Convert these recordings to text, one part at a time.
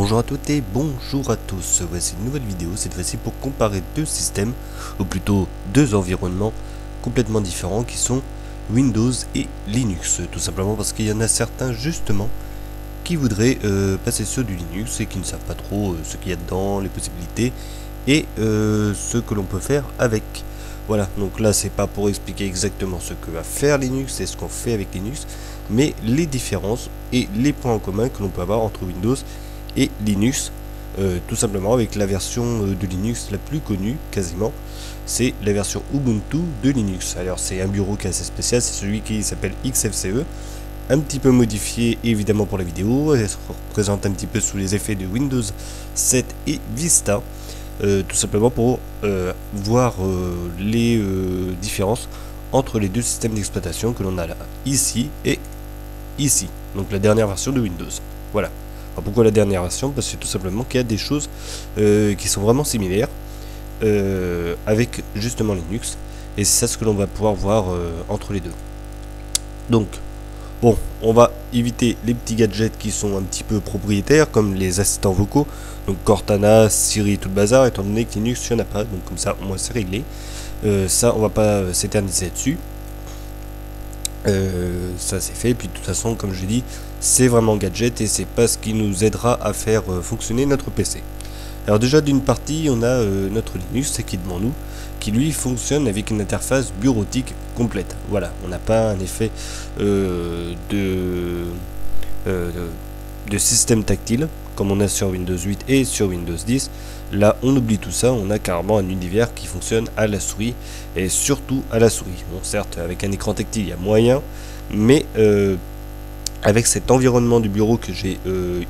Bonjour à toutes et bonjour à tous, voici une nouvelle vidéo, cette fois-ci pour comparer deux systèmes, ou plutôt deux environnements complètement différents qui sont Windows et Linux, tout simplement parce qu'il y en a certains justement qui voudraient passer sur du Linux et qui ne savent pas trop ce qu'il y a dedans, les possibilités et ce que l'on peut faire avec. Voilà, donc là c'est pas pour expliquer exactement ce que va faire Linux et ce qu'on fait avec Linux, mais les différences et les points en commun que l'on peut avoir entre Windows et Linux, tout simplement avec la version de Linux la plus connue quasiment, c'est la version Ubuntu de Linux. Alors c'est un bureau qui est assez spécial, c'est celui qui s'appelle XFCE, un petit peu modifié évidemment pour la vidéo, elle se représente un petit peu sous les effets de Windows 7 et Vista, tout simplement pour voir les différences entre les deux systèmes d'exploitation que l'on a là, ici et ici, donc la dernière version de Windows. Voilà. Alors pourquoi la dernière version? Parce que tout simplement qu'il y a des choses qui sont vraiment similaires avec justement Linux, et c'est ça ce que l'on va pouvoir voir entre les deux. Donc bon, on va éviter les petits gadgets qui sont un petit peu propriétaires comme les assistants vocaux, donc Cortana, Siri, tout le bazar, étant donné que Linux il n'y en a pas, donc comme ça au moins c'est réglé. Ça on va pas s'éterniser là-dessus. Ça c'est fait, et puis de toute façon comme je dis c'est vraiment gadget et c'est pas ce qui nous aidera à faire fonctionner notre PC. Alors déjà d'une partie on a notre Linux qui est devant nous, qui lui fonctionne avec une interface bureautique complète. Voilà, on n'a pas un effet de système tactile comme on a sur Windows 8 et sur Windows 10. Là on oublie tout ça, on a carrément un univers qui fonctionne à la souris, et surtout à la souris. Bon certes avec un écran tactile il y a moyen, mais avec cet environnement du bureau que j'ai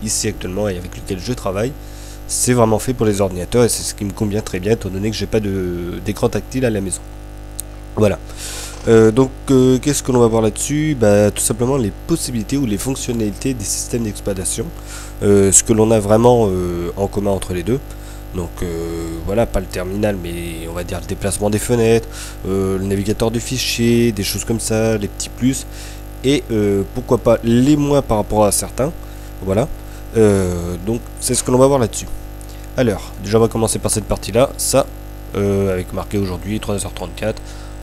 ici actuellement et avec lequel je travaille, c'est vraiment fait pour les ordinateurs, et c'est ce qui me convient très bien étant donné que j'ai pas d'écran tactile à la maison. Voilà. Donc qu'est-ce que l'on va voir là-dessus? Tout simplement les possibilités ou les fonctionnalités des systèmes d'exploitation, ce que l'on a vraiment en commun entre les deux. Donc voilà, pas le terminal, mais on va dire le déplacement des fenêtres, le navigateur de fichiers, des choses comme ça, les petits plus, et pourquoi pas les moins par rapport à certains. Voilà, donc c'est ce que l'on va voir là-dessus. Alors déjà on va commencer par cette partie là, ça avec marqué aujourd'hui 3h34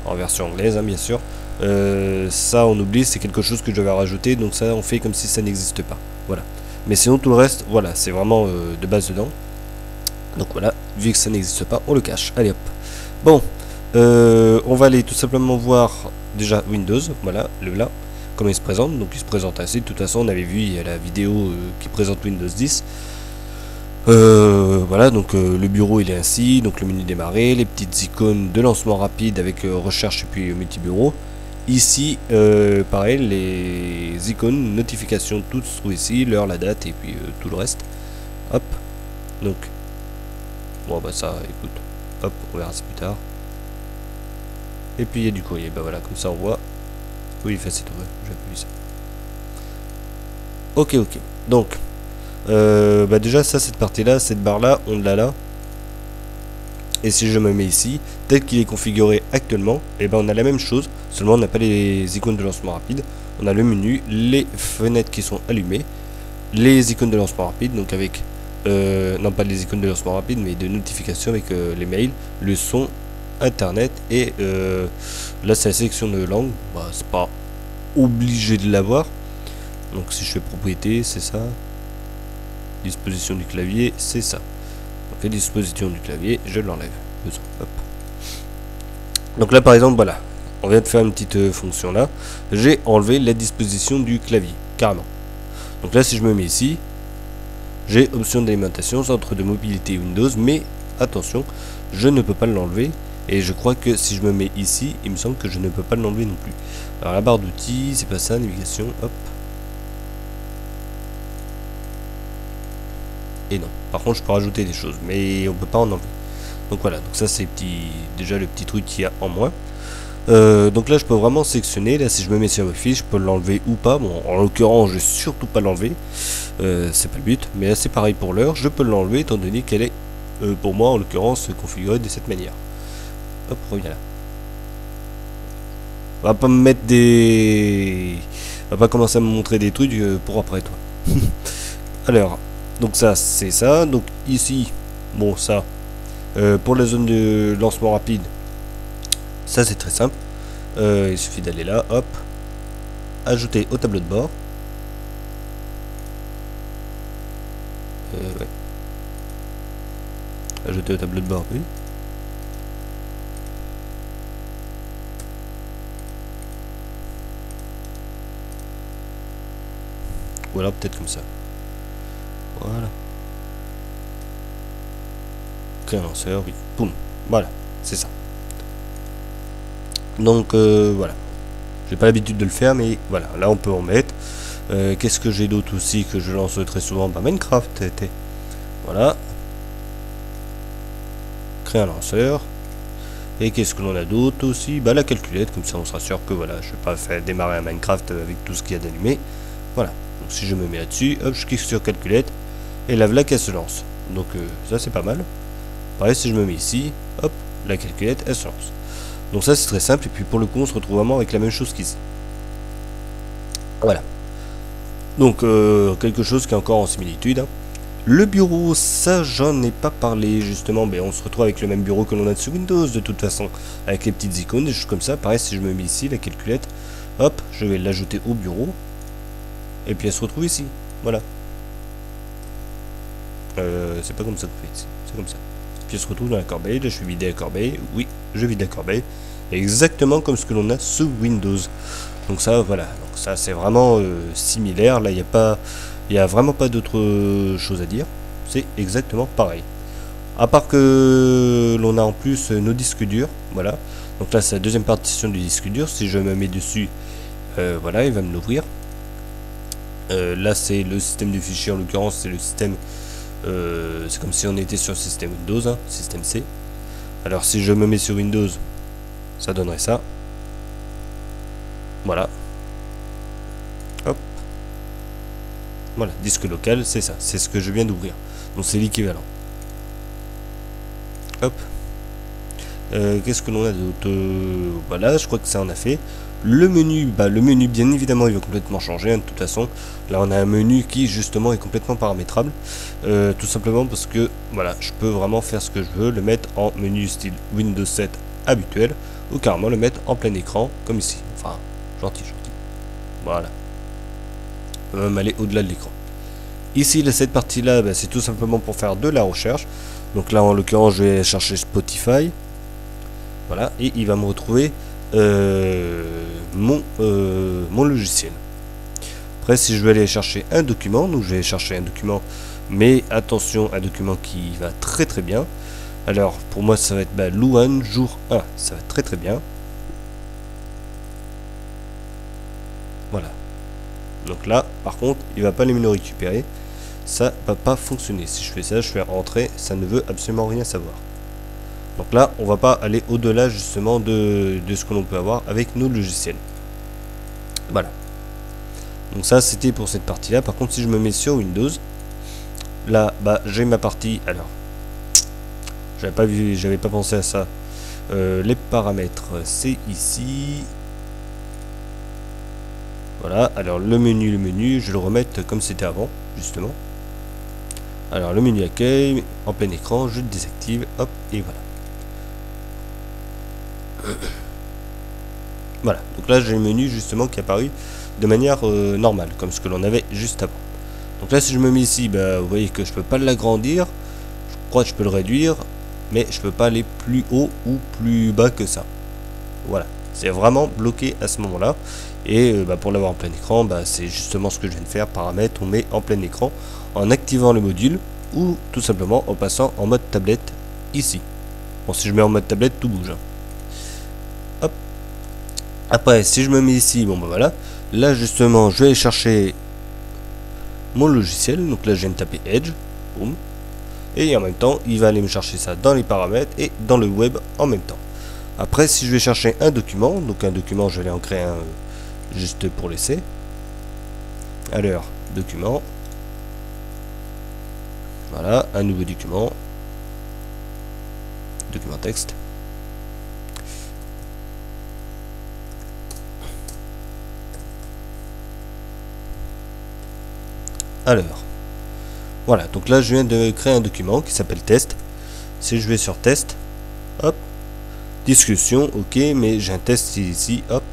en version anglaise, hein, bien sûr. Ça on oublie, c'est quelque chose que je vais rajouter, donc ça on fait comme si ça n'existe pas. Voilà, mais sinon tout le reste, voilà, c'est vraiment de base dedans. Donc voilà, vu que ça n'existe pas, on le cache. Allez hop. Bon, on va aller tout simplement voir déjà Windows, voilà, le là, comment il se présente. Donc il se présente ainsi, de toute façon on avait vu, il y a la vidéo qui présente Windows 10. Voilà, donc le bureau il est ainsi, donc le menu démarrer, les petites icônes de lancement rapide avec recherche et puis multi-bureau. Ici, pareil, les icônes, notifications, tout se trouve ici, l'heure, la date et puis tout le reste. Hop, donc bon bah ça, écoute, hop, on verra ça plus tard. Et puis il y a du courrier, bah voilà, comme ça on voit. Oui, effacer tout, j'avais vu ça. Ok, ok. Donc, déjà ça, cette partie-là, cette barre-là, on l'a là. Et si je me mets ici, tel qu'il est configuré actuellement, et ben on a la même chose, seulement on n'a pas les icônes de lancement rapide. On a le menu, les fenêtres qui sont allumées, les icônes de lancement rapide, donc avec non pas les icônes de lancement rapide mais de notification avec les mails, le son, internet, et là c'est la sélection de langue, bah, c'est pas obligé de l'avoir, donc si je fais propriété c'est ça, disposition du clavier c'est ça, donc la disposition du clavier je l'enlève, donc là par exemple voilà, on vient de faire une petite fonction là, j'ai enlevé la disposition du clavier carrément. Donc là si je me mets ici, j'ai option d'alimentation, centre de mobilité Windows, mais attention, je ne peux pas l'enlever, et je crois que si je me mets ici, il me semble que je ne peux pas l'enlever non plus. Alors la barre d'outils, c'est pas ça, navigation, hop. Et non, par contre je peux rajouter des choses, mais on peut pas en enlever. Donc voilà, donc ça c'est déjà le petit truc qu'il y a en moins. Donc là je peux vraiment sélectionner, là si je me mets sur ma fiche, je peux l'enlever ou pas. Bon, en l'occurrence je vais surtout pas l'enlever, c'est pas le but, mais là c'est pareil pour l'heure, je peux l'enlever étant donné qu'elle est pour moi en l'occurrence configurée de cette manière. Hop, reviens là. On va pas me mettre des... On va pas commencer à me montrer des trucs pour après toi. Alors, Donc ça, c'est ça. Donc ici, bon, ça, pour la zone de lancement rapide, ça c'est très simple. Il suffit d'aller là, hop, ajouter au tableau de bord. Ouais. Ajouter au tableau de bord, oui. Ou alors peut-être comme ça. Voilà. Créer un lanceur, oui. Boum. Voilà, c'est ça. Donc voilà. J'ai pas l'habitude de le faire, mais voilà. Là, on peut en mettre. Qu'est-ce que j'ai d'autre aussi que je lance très souvent? Bah, Minecraft. Voilà. Créer un lanceur. Et qu'est-ce que l'on a d'autre aussi? Bah, la calculette. Comme ça, on sera sûr que voilà, je vais pas faire démarrer un Minecraft avec tout ce qu'il y a d'allumé. Voilà. Donc si je me mets là-dessus, hop, je clique sur calculette. Et la voilà qu'elle se lance. Donc ça, c'est pas mal. Pareil, si je me mets ici, hop, la calculette, elle se lance. Donc ça, c'est très simple. Et puis pour le coup, on se retrouve vraiment avec la même chose qu'ici. Voilà. Donc quelque chose qui est encore en similitude. Hein. Le bureau, ça, j'en ai pas parlé justement. Mais on se retrouve avec le même bureau que l'on a sur Windows de toute façon. Avec les petites icônes, des choses comme ça. Pareil, si je me mets ici, la calculette, hop, je vais l'ajouter au bureau. Et puis elle se retrouve ici. Voilà. C'est pas comme ça qu'on fait ici. C'est comme ça. Puis elle se retrouve dans la corbeille. Là, je vais vider la corbeille. Oui, je vide la corbeille. Exactement comme ce que l'on a sous Windows. Donc ça, voilà. Donc ça, c'est vraiment similaire. Là, il n'y a vraiment pas d'autre chose à dire. C'est exactement pareil. À part que l'on a en plus nos disques durs. Voilà. Donc là, c'est la deuxième partition du disque dur. Si je me mets dessus, voilà, il va me l'ouvrir. Là, c'est le système de fichiers. En l'occurrence, c'est le système... c'est comme si on était sur le système Windows, hein, système C. Alors si je me mets sur Windows, ça donnerait ça. Voilà. Hop. Voilà, disque local, c'est ça. C'est ce que je viens d'ouvrir. Donc c'est l'équivalent. Hop. Qu'est-ce que l'on a d'autre? Voilà, je crois que ça en a fait. Le menu, bah, le menu bien évidemment il va complètement changer hein, de toute façon. Là on a un menu qui justement est complètement paramétrable. Tout simplement parce que voilà, je peux vraiment faire ce que je veux, le mettre en menu style Windows 7 habituel ou carrément le mettre en plein écran comme ici. Enfin, gentil. Voilà. On peut même aller au-delà de l'écran. Ici, cette partie-là, bah, c'est tout simplement pour faire de la recherche. Donc là en l'occurrence je vais chercher Spotify. Voilà, et il va me retrouver mon logiciel. Après, si je veux aller chercher un document, donc je vais chercher un document, mais attention, un document qui va très très bien. Alors, pour moi, ça va être bah, Louane, jour 1, ça va très très bien. Voilà. Donc là, par contre, il va pas les me récupérer. Ça va pas fonctionner. Si je fais ça, je fais rentrer, ça ne veut absolument rien savoir. Donc là, on va pas aller au-delà justement de ce que l'on peut avoir avec nos logiciels. Voilà. Donc ça, c'était pour cette partie-là. Par contre, si je me mets sur Windows, là, bah, j'ai ma partie. Alors, j'avais pas pensé à ça. Les paramètres, c'est ici. Voilà. Alors le menu, je vais le remettre comme c'était avant, justement. Alors le menu accueil, en plein écran, je le désactive. Hop, et voilà. Voilà, donc là j'ai le menu justement qui est apparu de manière normale, comme ce que l'on avait juste avant. Donc là si je me mets ici, bah, vous voyez que je peux pas l'agrandir, je crois que je peux le réduire, mais je peux pas aller plus haut ou plus bas que ça. Voilà, c'est vraiment bloqué à ce moment là. Et bah, pour l'avoir en plein écran, bah, c'est justement ce que je viens de faire, paramètres, on met en plein écran en activant le module ou tout simplement en passant en mode tablette ici. Bon, si je mets en mode tablette, tout bouge. Hop. Après, si je me mets ici, bon bah voilà. Là justement, je vais aller chercher mon logiciel. Donc là, je viens de taper Edge. Boum. Et en même temps, il va aller me chercher ça dans les paramètres et dans le web en même temps. Après, si je vais chercher un document, donc un document, je vais aller en créer un juste pour l'essai. Alors, document. Voilà, un nouveau document. Document texte. Alors, Voilà, donc là je viens de créer un document qui s'appelle test. Si je vais sur test, hop, discussion, ok, mais j'ai un test ici, hop,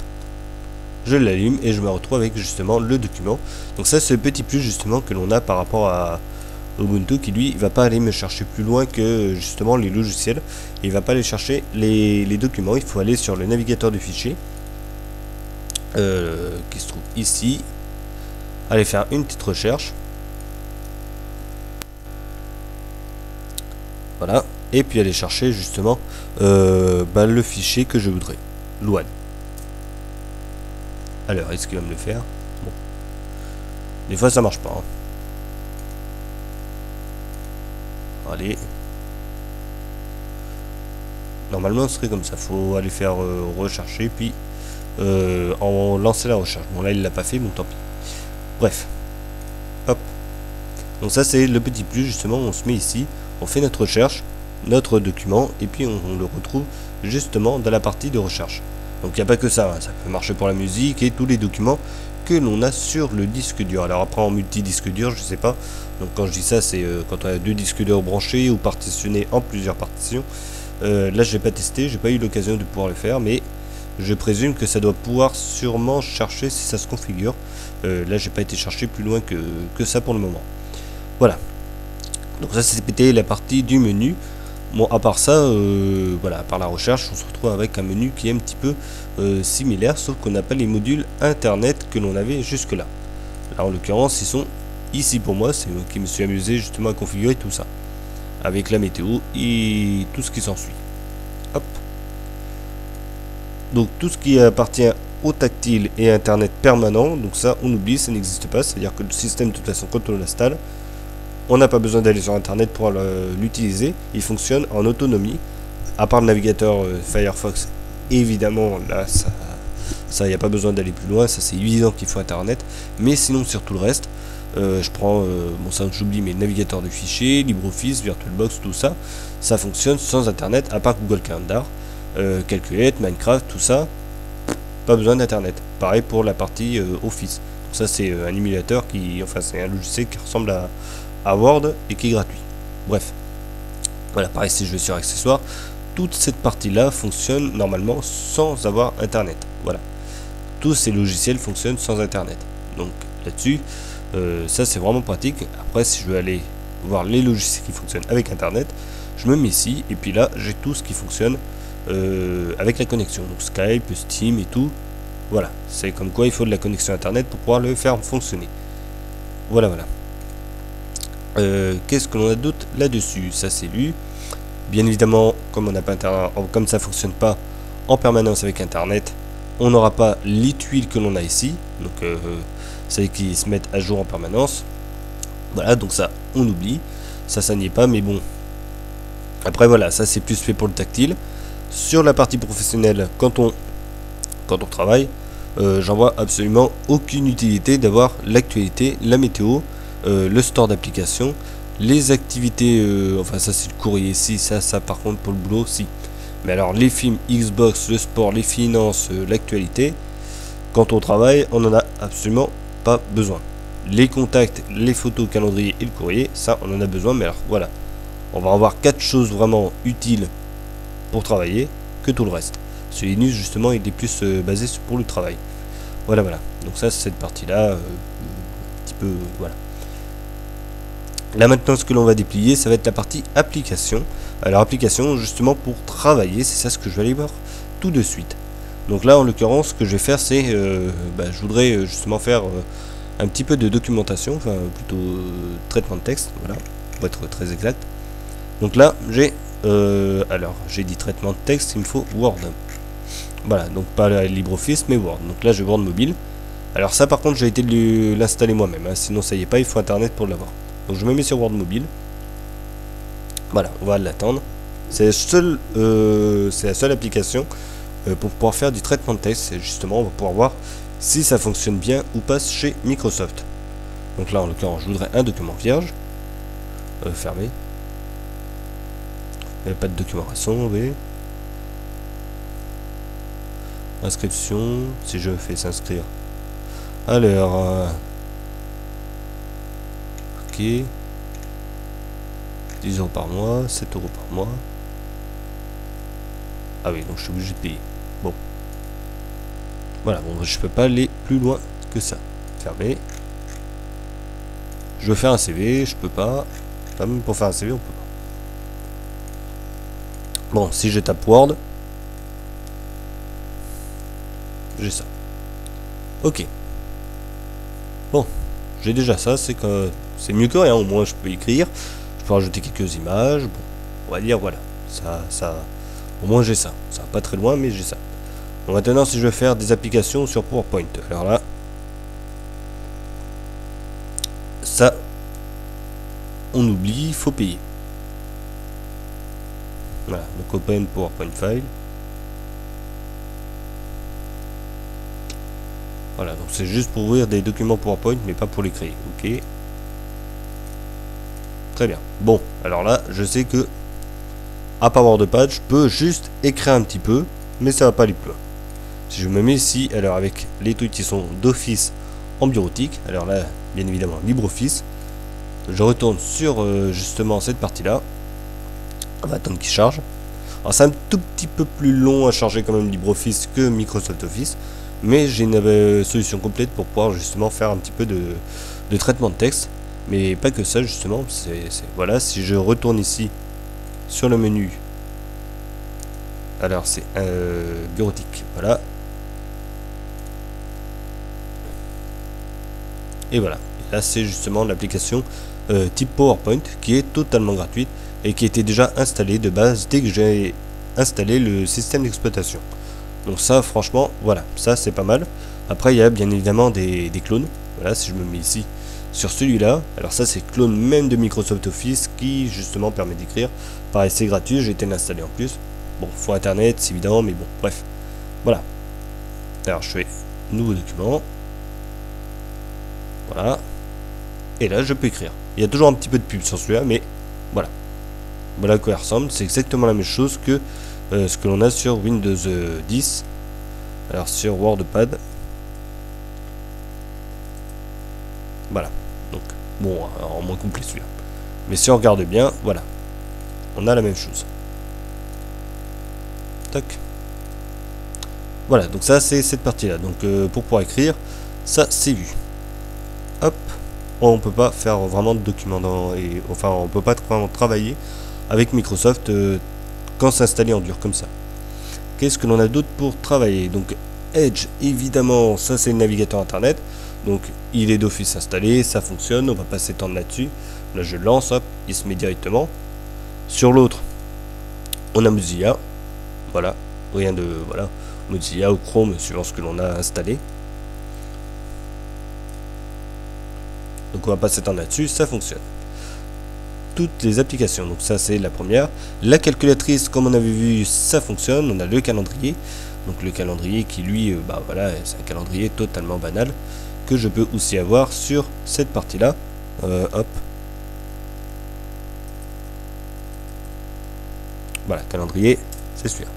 je l'allume et je me retrouve avec justement le document. Donc ça c'est le petit plus justement que l'on a par rapport à Ubuntu, qui lui il va pas aller me chercher plus loin que justement les logiciels, il va pas aller chercher les documents. Il faut aller sur le navigateur du fichier qui se trouve ici, aller faire une petite recherche, voilà, et puis aller chercher justement le fichier que je voudrais, Luan. Alors est-ce qu'il va me le faire? Bon, des fois ça marche pas, hein. Allez, normalement ce serait comme ça, faut aller faire rechercher puis en lancer la recherche. Bon là il l'a pas fait, bon tant pis. Bref, hop, donc ça c'est le petit plus justement. On se met ici, on fait notre recherche, notre document, et puis on le retrouve justement dans la partie de recherche. Donc il n'y a pas que ça, hein. Ça peut marcher pour la musique et tous les documents que l'on a sur le disque dur. Alors après en multi-disque dur, je sais pas. Donc quand je dis ça, c'est quand on a deux disques durs branchés ou partitionnés en plusieurs partitions. Là je n'ai pas testé, j'ai pas eu l'occasion de pouvoir le faire, mais je présume que ça doit pouvoir sûrement chercher si ça se configure. Là j'ai pas été chercher plus loin que ça pour le moment. Voilà. Donc ça c'était la partie du menu. Bon, à part ça, voilà, à part la recherche, on se retrouve avec un menu qui est un petit peu similaire, sauf qu'on n'a pas les modules internet que l'on avait jusque là. Là en l'occurrence ils sont ici pour moi, c'est moi qui me suis amusé justement à configurer tout ça, avec la météo et tout ce qui s'ensuit. Hop. Donc tout ce qui appartient au tactile et internet permanent, donc ça on oublie, ça n'existe pas, c'est à dire que le système de toute façon quand on l'installe, on n'a pas besoin d'aller sur internet pour l'utiliser, il fonctionne en autonomie, à part le navigateur Firefox, évidemment là ça y a pas besoin d'aller plus loin, ça c'est évident qu'il faut internet, mais sinon sur tout le reste, je prends, bon ça j'oublie, mais le navigateur de fichiers, LibreOffice, VirtualBox, tout ça, ça fonctionne sans internet, à part Google Calendar, Calculate, Minecraft, tout ça, pas besoin d'internet. Pareil pour la partie Office, donc ça c'est un émulateur qui, enfin c'est un logiciel qui ressemble à Word et qui est gratuit. Bref, voilà, pareil si je vais sur accessoires, toute cette partie là fonctionne normalement sans avoir internet. Voilà, tous ces logiciels fonctionnent sans internet, donc là-dessus ça c'est vraiment pratique. Après si je veux aller voir les logiciels qui fonctionnent avec internet, je me mets ici et puis là j'ai tout ce qui fonctionne avec la connexion, donc Skype, Steam et tout. Voilà, c'est comme quoi il faut de la connexion internet pour pouvoir le faire fonctionner. Voilà. Qu'est-ce que l'on a d'autre là-dessus? Ça c'est lu. Bien évidemment, comme on n'a pas internet, comme ça fonctionne pas en permanence avec internet, on n'aura pas les tuiles que l'on a ici, donc celles qui se mettent à jour en permanence. Voilà, donc ça on oublie, ça n'y est pas, mais bon. Après voilà, ça c'est plus fait pour le tactile. Sur la partie professionnelle, quand on travaille, j'en vois absolument aucune utilité d'avoir l'actualité, la météo, le store d'applications, les activités, enfin ça c'est le courrier ici, ça par contre pour le boulot, si. Mais alors les films, Xbox, le sport, les finances, l'actualité, quand on travaille, on n'en a absolument pas besoin. Les contacts, les photos, calendrier et le courrier, ça on en a besoin, mais alors voilà. On va avoir 4 choses vraiment utiles pour travailler que tout le reste. Ce Linux justement il est plus basé pour le travail. Voilà. Donc ça c'est cette partie là, un petit peu, voilà. Là maintenant ce que l'on va déplier, ça va être la partie application. Alors application justement pour travailler, c'est ça ce que je vais aller voir tout de suite. Donc là en l'occurrence ce que je vais faire c'est, je voudrais justement faire un petit peu de documentation, enfin plutôt traitement de texte, voilà, pour être très exact. Donc là j'ai, alors j'ai dit traitement de texte, il me faut Word. Voilà, donc pas LibreOffice mais Word. Donc là j'ai Word mobile. Alors ça par contre j'ai été l'installer moi-même, hein, sinon ça y est pas, il faut internet pour l'avoir. Donc je me mets sur Word mobile. Voilà, on va l'attendre. C'est la seule application pour pouvoir faire du traitement de texte. Et justement, on va pouvoir voir si ça fonctionne bien ou pas chez Microsoft. Donc là, en l'occurrence, je voudrais un document vierge. Fermé. Pas de document récent, oui. Inscription, si je fais s'inscrire. Alors, ok. 10 € par mois, 7 € par mois. Ah oui, donc je suis obligé de payer. Bon. Voilà, bon, je peux pas aller plus loin que ça. Fermé. Je veux faire un CV, je peux pas. Enfin, même pour faire un CV, on peut pas. Bon, si je tape Word, j'ai ça. Ok. Bon, j'ai déjà ça, c'est que c'est mieux que rien. Au moins, je peux écrire, je peux rajouter quelques images. Bon, on va dire voilà, ça. Au moins, j'ai ça. Ça va pas très loin, mais j'ai ça. Donc maintenant, si je veux faire des applications sur PowerPoint, alors là, ça, on oublie, il faut payer. Voilà, donc Open PowerPoint File. Voilà, donc c'est juste pour ouvrir des documents PowerPoint, mais pas pour les créer. Ok. Très bien. Bon, alors là, je sais que, à part WordPad, je peux juste écrire un petit peu, mais ça va pas aller plus loin. Si je me mets ici, alors avec les trucs qui sont d'office en bureautique, alors là, bien évidemment, LibreOffice, je retourne sur justement cette partie-là. On va attendre qu'il charge. Alors c'est un tout petit peu plus long à charger quand même LibreOffice que Microsoft Office, mais j'ai une solution complète pour pouvoir justement faire un petit peu de traitement de texte, mais pas que ça justement. Voilà, si je retourne ici sur le menu, alors c'est bureautique, voilà. Et voilà, là c'est justement l'application type PowerPoint qui est totalement gratuite et qui était déjà installée de base dès que j'ai installé le système d'exploitation. Donc ça franchement, voilà, ça c'est pas mal. Après il y a bien évidemment des clones. Voilà, si je me mets ici sur celui-là, alors ça c'est clone même de Microsoft Office qui justement permet d'écrire. Pareil, c'est gratuit, j'ai été l'installer en plus. Bon, faut internet, c'est évident, mais bon, bref. Voilà. Alors je fais nouveau document. Voilà. Et là, je peux écrire. Il y a toujours un petit peu de pub sur celui-là, mais voilà. Voilà à quoi il ressemble. C'est exactement la même chose que ce que l'on a sur Windows 10. Alors sur WordPad. Voilà. Donc, bon, en moins complet celui-là. Mais si on regarde bien, voilà. On a la même chose. Tac. Voilà, donc ça c'est cette partie-là. Donc pour pouvoir écrire, ça c'est vu. Hop. On peut pas faire vraiment de documents enfin on peut pas vraiment travailler avec Microsoft quand c'est installé en dur comme ça. Qu'est-ce que l'on a d'autre pour travailler? Donc Edge, évidemment, ça c'est le navigateur internet, donc il est d'office installé, ça fonctionne, on va pas s'étendre là-dessus. Là je lance, hop, il se met directement. Sur l'autre, on a Mozilla, voilà, rien de, voilà, Mozilla ou Chrome suivant ce que l'on a installé. Donc on va pas s'étendre là-dessus, ça fonctionne. Toutes les applications, donc ça c'est la première. La calculatrice, comme on avait vu, ça fonctionne. On a le calendrier, donc le calendrier qui lui, bah voilà, c'est un calendrier totalement banal que je peux aussi avoir sur cette partie-là. Hop. Voilà, calendrier, c'est celui-là.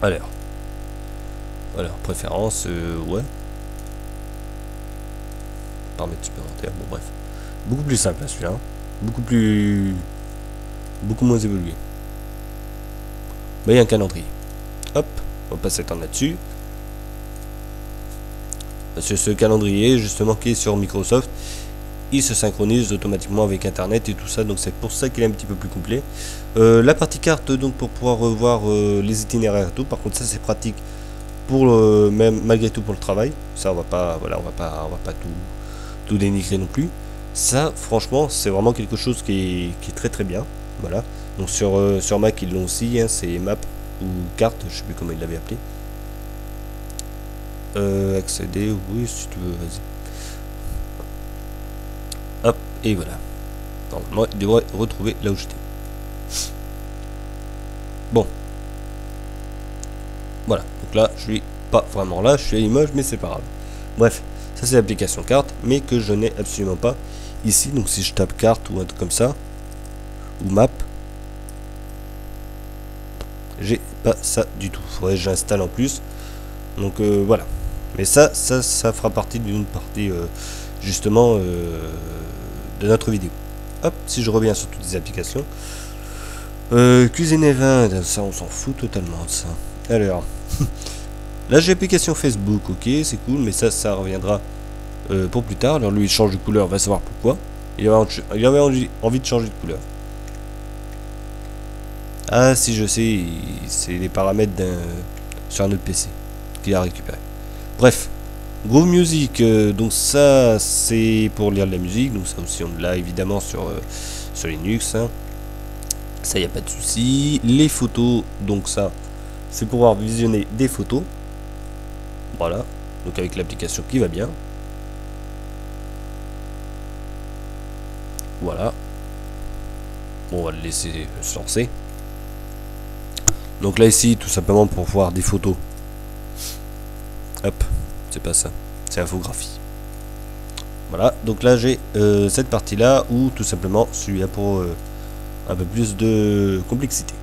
Alors, préférence, ouais. Paramètres supplémentaires, bon bref. Beaucoup plus simple là, celui-là. Beaucoup moins évolué. Mais il y a un calendrier. Hop, on va pas s'étendre là-dessus. Parce que ce calendrier, justement, qui est sur Microsoft, il se synchronise automatiquement avec Internet et tout ça, donc c'est pour ça qu'il est un petit peu plus complet. La partie carte, donc pour pouvoir revoir les itinéraires et tout. Par contre, ça c'est pratique pour même malgré tout pour le travail. Ça, on va pas, voilà, on va pas tout dénigrer non plus. Ça, franchement, c'est vraiment quelque chose qui est très très bien. Voilà. Donc sur Mac, ils l'ont aussi. Hein, c'est Map ou Carte, je sais plus comment ils l'avaient appelé. Accéder, oui, si tu veux, vas-y. Hop, et voilà. Normalement, il devrait retrouver là où j'étais. Bon. Voilà. Donc là, je suis pas vraiment là, je suis à Limoges, mais c'est pas grave. Bref, ça c'est l'application carte, mais que je n'ai absolument pas ici. Donc si je tape carte ou un truc comme ça, ou map, j'ai pas ça du tout. Faudrait que j'installe en plus. Donc voilà. Mais ça fera partie d'une partie justement notre vidéo. Hop, si je reviens sur toutes les applications. Cuisine et vin, ça on s'en fout totalement de ça. Alors, là j'ai l'application Facebook, ok, c'est cool, mais ça reviendra pour plus tard. Alors lui il change de couleur, on va savoir pourquoi. Il avait envie de changer de couleur. Ah si je sais, c'est les paramètres sur un autre PC qu'il a récupéré. Bref, Groove Music, donc ça c'est pour lire de la musique, donc ça aussi on l'a évidemment sur Linux, hein. Ça y a pas de souci. Les photos, donc ça c'est pour pouvoir visionner des photos, voilà, donc avec l'application qui va bien, voilà. Bon, on va le laisser se lancer. Donc là ici tout simplement pour voir des photos, hop, c'est pas ça, c'est infographie. Voilà, donc là j'ai cette partie là où tout simplement celui-là pour un peu plus de complexité.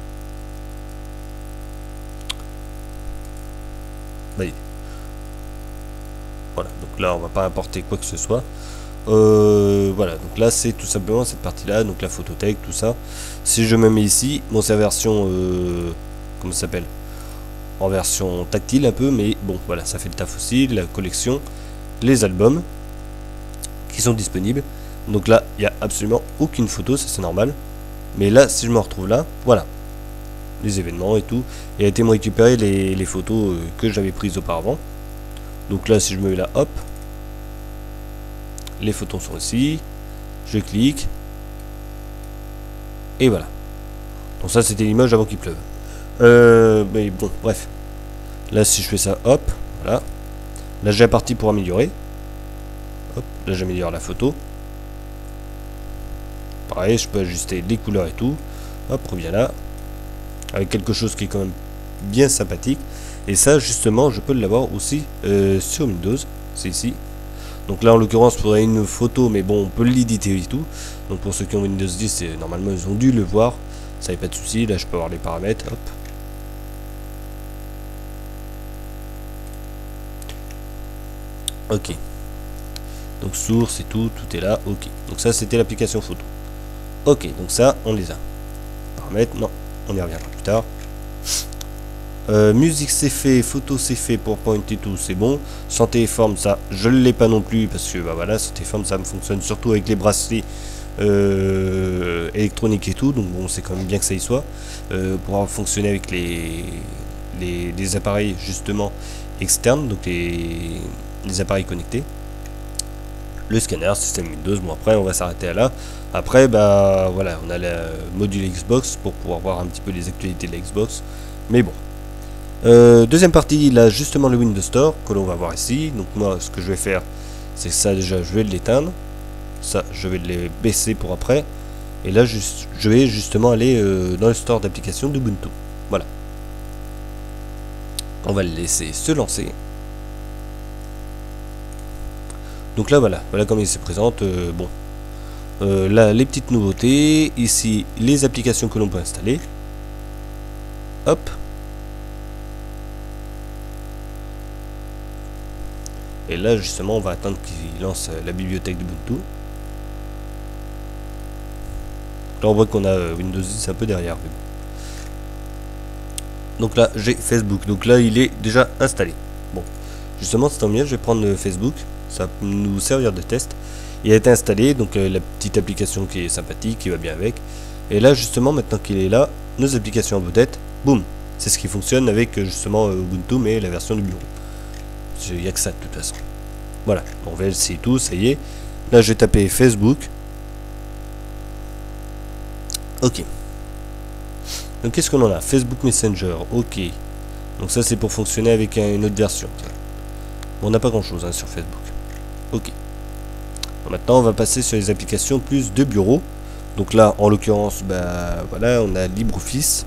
Voyez. Voilà, donc là on va pas importer quoi que ce soit. Voilà, donc là c'est tout simplement cette partie là, donc la photothèque, tout ça. Si je me mets ici, bon c'est la version comment ça s'appelle, en version tactile un peu, mais bon voilà, ça fait le taf aussi. La collection, les albums qui sont disponibles. Donc là il n'y a absolument aucune photo, ça c'est normal. Mais là si je me retrouve là, voilà, les événements et tout, et a été me récupérer les photos que j'avais prises auparavant. Donc là si je me mets là, hop, les photos sont ici, je clique et voilà. Donc ça c'était l'image avant qu'il pleuve. Mais bon bref, là si je fais ça, hop, voilà, là j'ai la partie pour améliorer, hop, là j'améliore la photo, pareil je peux ajuster les couleurs et tout, hop, reviens là avec quelque chose qui est quand même bien sympathique. Et ça justement je peux l'avoir aussi sur Windows, c'est ici. Donc là en l'occurrence pour une photo, mais bon on peut l'éditer et tout. Donc pour ceux qui ont Windows 10, normalement ils ont dû le voir, ça n'est pas de souci. Là je peux avoir les paramètres, hop. Ok. Donc source et tout est là, ok. Donc ça c'était l'application photo. Ok, donc ça on les a. Paramètres, non, on y reviendra plus tard. Musique c'est fait, photo c'est fait, pour point et tout c'est bon. Santé et forme, ça je ne l'ai pas non plus parce que bah voilà, santé et forme ça me fonctionne surtout avec les bracelets électroniques et tout, donc bon c'est quand même bien que ça y soit. Pour fonctionner avec les appareils justement externes, donc les appareils connectés. Le scanner, système Windows, bon après on va s'arrêter à là. Après bah voilà, on a le module Xbox pour pouvoir voir un petit peu les actualités de la Xbox. Mais bon. Deuxième partie, là justement le Windows Store que l'on va voir ici. Donc moi ce que je vais faire, c'est ça déjà, je vais l'éteindre. Ça je vais le baisser pour après. Et là je vais justement aller dans le store d'applications d'Ubuntu. Voilà. On va le laisser se lancer. Donc là voilà, voilà comme il se présente. Bon. Là les petites nouveautés. Ici les applications que l'on peut installer. Hop. Et là justement on va attendre qu'il lance la bibliothèque d'Ubuntu. Là on voit qu'on a Windows 10 un peu derrière. Donc là j'ai Facebook, donc là il est déjà installé. Bon, justement c'est tant mieux, je vais prendre Facebook, ça va nous servir de test. Il a été installé, donc la petite application qui est sympathique, qui va bien avec. Et là justement maintenant qu'il est là, nos applications en vedette, boum, c'est ce qui fonctionne avec justement Ubuntu mais la version du bureau. Il n'y a que ça de toute façon. Voilà, on va essayer tout, ça y est. Là je vais taper Facebook. Ok. Donc qu'est-ce qu'on en a? Facebook Messenger, ok. Donc ça c'est pour fonctionner avec une autre version. Bon, on n'a pas grand chose hein, sur Facebook. Ok. Bon, maintenant on va passer sur les applications plus de bureau. Donc là en l'occurrence, bah voilà, on a LibreOffice.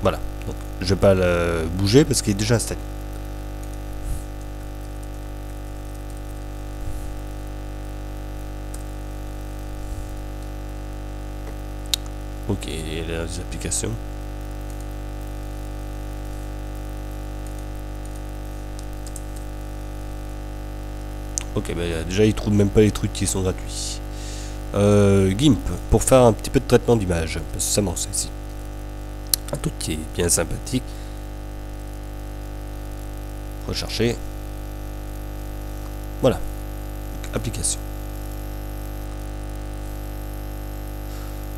Voilà. Donc, je vais pas le bouger parce qu'il est déjà installé. Ok, les applications. Ok, bah, déjà il trouve même pas les trucs qui sont gratuits. GIMP, pour faire un petit peu de traitement d'image, parce que ça manque ça ici. Un truc qui est bien sympathique. Rechercher. Voilà. Donc, application.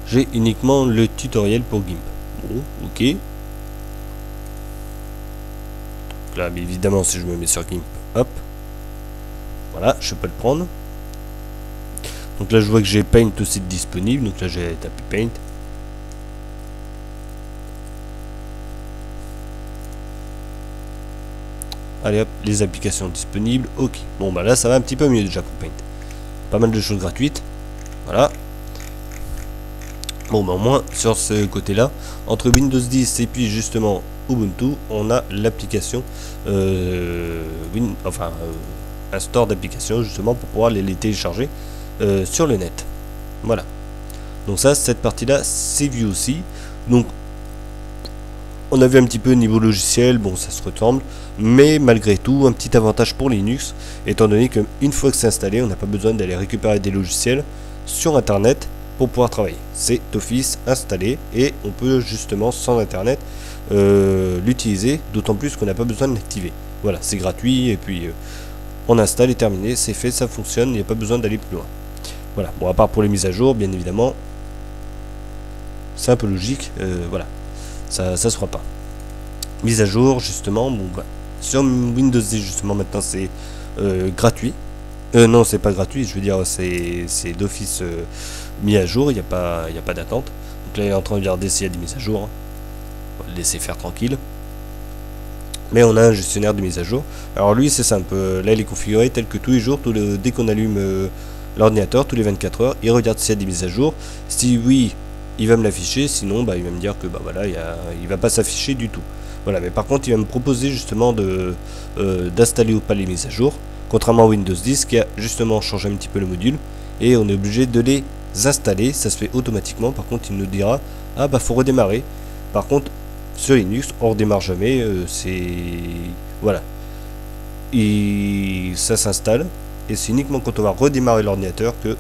J'ai uniquement le tutoriel pour GIMP. Bon, ok. Donc là, mais évidemment, si je me mets sur GIMP, hop. Voilà, je peux le prendre. Donc là, je vois que j'ai Paint aussi disponible. Donc là, j'ai tapé Paint. Allez hop, les applications disponibles. Ok. Bon, bah là, ça va un petit peu mieux déjà pour Paint. Pas mal de choses gratuites. Voilà. Bon, bah au moins, sur ce côté-là, entre Windows 10 et puis justement Ubuntu, on a l'application, un store d'applications justement pour pouvoir les télécharger sur le net. Voilà. Donc ça, cette partie-là, c'est vu aussi. Donc, on a vu un petit peu niveau logiciel, bon, ça se ressemble, mais malgré tout, un petit avantage pour Linux, étant donné qu'une fois que c'est installé, on n'a pas besoin d'aller récupérer des logiciels sur Internet pour pouvoir travailler. C'est d'office installé et on peut justement, sans Internet, l'utiliser, d'autant plus qu'on n'a pas besoin de l'activer. Voilà, c'est gratuit et puis on installe et terminé, c'est fait, ça fonctionne, il n'y a pas besoin d'aller plus loin. Voilà, bon, à part pour les mises à jour, bien évidemment, c'est un peu logique, voilà, ça se fera pas. Mise à jour, justement, bon, bah, sur Windows 10, justement, maintenant c'est gratuit. Non, c'est pas gratuit, je veux dire, c'est d'office mis à jour, il n'y a pas d'attente. Donc là, il est en train de regarder s'il y a des mises à jour. Hein. On va le laisser faire tranquille. Mais on a un gestionnaire de mise à jour. Alors lui, c'est simple. Là, il est configuré tel que tous les jours, dès qu'on allume l'ordinateur, tous les 24 heures, il regarde s'il y a des mises à jour. Si oui, il va me l'afficher, sinon bah, il va me dire que bah, voilà, il va pas s'afficher du tout. Voilà, mais par contre, il va me proposer justement d'installer ou pas les mises à jour. Contrairement à Windows 10 qui a justement changé un petit peu le module et on est obligé de les installer, ça se fait automatiquement. Par contre, il nous dira ah bah faut redémarrer. Par contre, sur Linux, on redémarre jamais, c'est voilà. Et ça s'installe et c'est uniquement quand on va redémarrer l'ordinateur que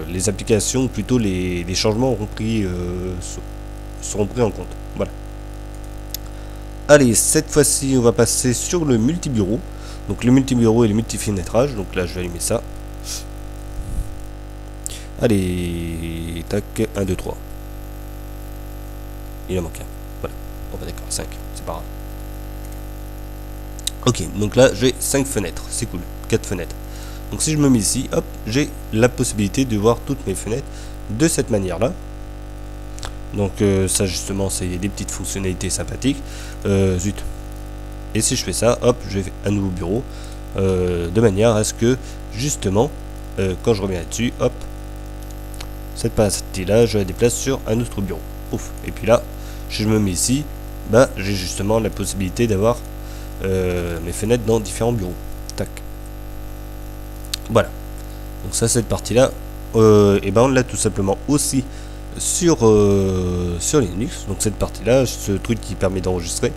les applications, ou plutôt les changements seront pris en compte. Voilà. Allez, cette fois-ci, on va passer sur le multibureau. Donc le multibureau et le multifenetrage. Donc là, je vais allumer ça. Allez, tac, 1, 2, 3. Il en manque un. Voilà. Bon, bah d'accord, 5, c'est pas grave. Ok, donc là, j'ai 5 fenêtres. C'est cool. 4 fenêtres. Donc si je me mets ici, hop, j'ai la possibilité de voir toutes mes fenêtres de cette manière-là. Donc ça, justement, c'est des petites fonctionnalités sympathiques. Zut. Et si je fais ça, hop, je fais un nouveau bureau, de manière à ce que, justement, quand je reviens là-dessus, hop, cette partie-là, je la déplace sur un autre bureau. Ouf. Et puis là, si je me mets ici, bah, j'ai justement la possibilité d'avoir mes fenêtres dans différents bureaux. Tac. Voilà. Donc ça, cette partie-là, et ben on l'a tout simplement aussi sur Linux. Donc cette partie-là, ce truc qui permet d'enregistrer.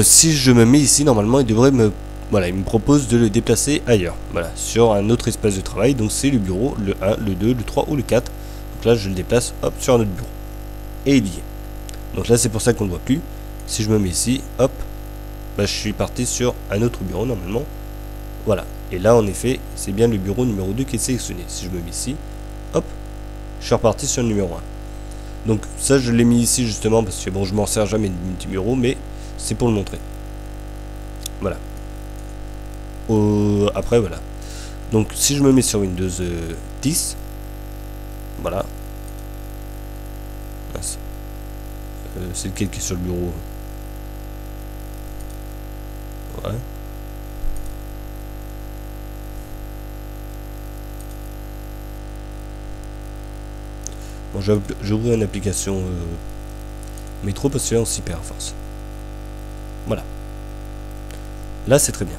Si je me mets ici, normalement, il devrait me... Voilà, il me propose de le déplacer ailleurs. Voilà, sur un autre espace de travail. Donc c'est le bureau, le 1, le 2, le 3 ou le 4. Donc là, je le déplace, hop, sur un autre bureau. Et il y est. Donc là, c'est pour ça qu'on ne voit plus. Si je me mets ici, hop, bah, je suis parti sur un autre bureau, normalement. Voilà. Et là, en effet, c'est bien le bureau numéro 2 qui est sélectionné. Si je me mets ici, hop, je suis reparti sur le numéro 1. Donc ça, je l'ai mis ici justement parce que bon, je m'en sers jamais de multibureau, mais c'est pour le montrer. Voilà. Après, voilà. Donc, si je me mets sur Windows 10, voilà. C'est lequel qui est sur le bureau? Ouais. Bon, j'ai ouvert une application métro parce que là on s'y perd à force. Voilà. Là c'est très bien.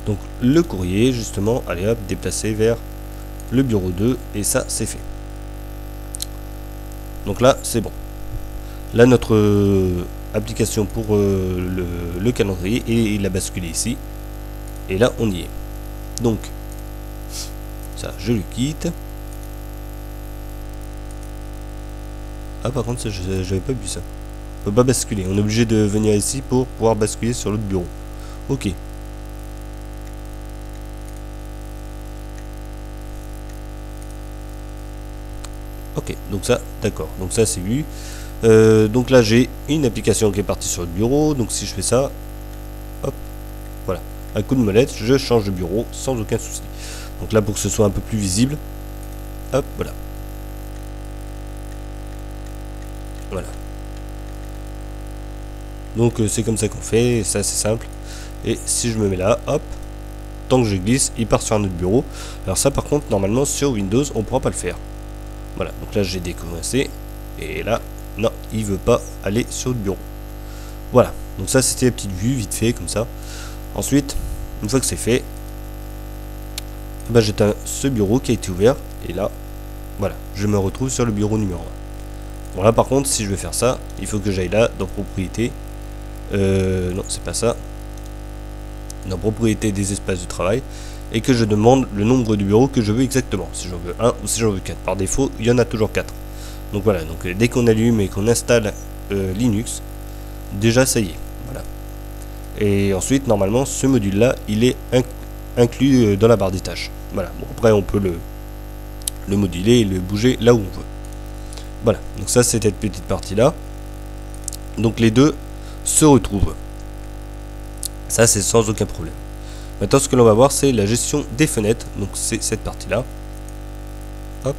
Donc le courrier justement, allez hop, déplacer vers le bureau 2 et ça c'est fait. Donc là c'est bon. Là notre application pour le calendrier et il a basculé ici. Et là, on y est. Donc, ça, je le quitte. Ah, par contre, j'avais pas vu ça. On peut pas basculer. On est obligé de venir ici pour pouvoir basculer sur l'autre bureau. Ok. Ok, donc ça, d'accord. Donc ça, c'est vu. Donc là, j'ai une application qui est partie sur le bureau. Donc si je fais ça, hop, voilà. Un coup de molette, je change de bureau sans aucun souci. Donc là, pour que ce soit un peu plus visible, hop, voilà. Voilà. Donc c'est comme ça qu'on fait, c'est assez simple. Et si je me mets là, hop, tant que je glisse, il part sur un autre bureau. Alors ça par contre, normalement sur Windows, on ne pourra pas le faire. Voilà, donc là j'ai décoincé. Et là, non, il veut pas aller sur le bureau. Voilà, donc ça c'était la petite vue vite fait comme ça. Ensuite, une fois que c'est fait, bah, j'éteins ce bureau qui a été ouvert. Et là, voilà, je me retrouve sur le bureau numéro 1. Bon là par contre, si je veux faire ça, il faut que j'aille là, dans propriété. Non, c'est pas ça. Dans propriété des espaces de travail. Et que je demande le nombre de bureaux que je veux exactement. Si j'en veux 1 ou si j'en veux 4. Par défaut, il y en a toujours 4. Donc voilà, donc dès qu'on allume et qu'on installe Linux, déjà ça y est. Voilà. Et ensuite, normalement, ce module-là, il est inclus dans la barre des tâches. Voilà. Bon, après, on peut le moduler et le bouger là où on veut. Voilà. Donc ça, c'est cette petite partie-là. Donc les deux se retrouvent. Ça, c'est sans aucun problème. Maintenant, ce que l'on va voir, c'est la gestion des fenêtres. Donc, c'est cette partie-là. Hop.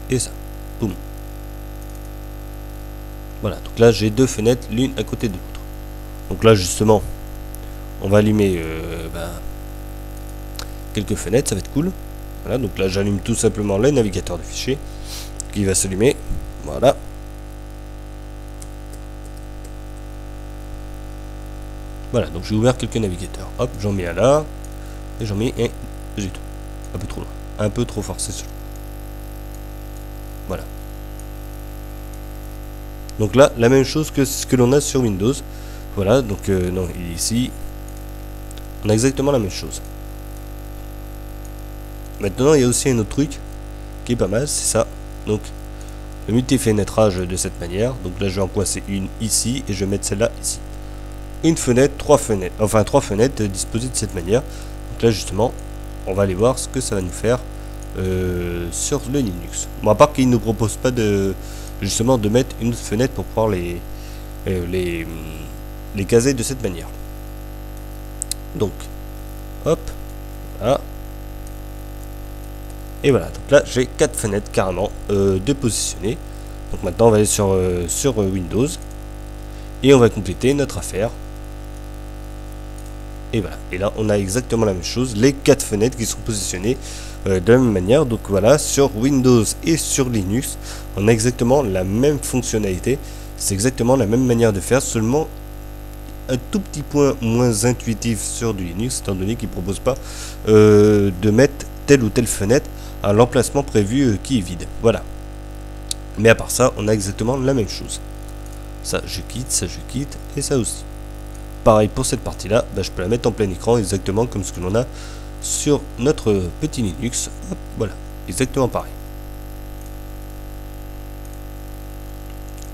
Et ça. Boum. Voilà. Donc là, j'ai deux fenêtres, l'une à côté de l'autre. Donc là, justement, on va allumer quelques fenêtres. Ça va être cool. Voilà. Donc là, j'allume tout simplement le navigateur de fichiers qui va s'allumer. Voilà. Voilà, donc j'ai ouvert quelques navigateurs. Hop, j'en mets un là. Et j'en mets un. Zut. Un peu trop loin. Un peu trop forcé. Voilà. Donc là, la même chose que ce que l'on a sur Windows. Voilà, donc non, il est ici. On a exactement la même chose. Maintenant, il y a aussi un autre truc qui est pas mal, c'est ça. Donc, le multi-fenêtrage de cette manière. Donc là, je vais en coincer une ici et je vais mettre celle-là ici. Une fenêtre, trois fenêtres disposées de cette manière. Donc là justement, on va aller voir ce que ça va nous faire sur le Linux. Bon, à part qu'il ne nous propose pas de justement de mettre une autre fenêtre pour pouvoir les caser de cette manière. Donc, hop, voilà. Et voilà, donc là j'ai 4 fenêtres carrément de positionner. Donc maintenant on va aller sur Windows et on va compléter notre affaire. Et voilà, et là on a exactement la même chose, les 4 fenêtres qui sont positionnées de la même manière. Donc voilà, sur Windows et sur Linux, on a exactement la même fonctionnalité. C'est exactement la même manière de faire, seulement un tout petit point moins intuitif sur du Linux, étant donné qu'il ne propose pas de mettre telle ou telle fenêtre à l'emplacement prévu qui est vide. Voilà. Mais à part ça, on a exactement la même chose. Ça je quitte, et ça aussi. Pareil pour cette partie-là, bah, je peux la mettre en plein écran exactement comme ce que l'on a sur notre petit Linux. Hop, voilà, exactement pareil.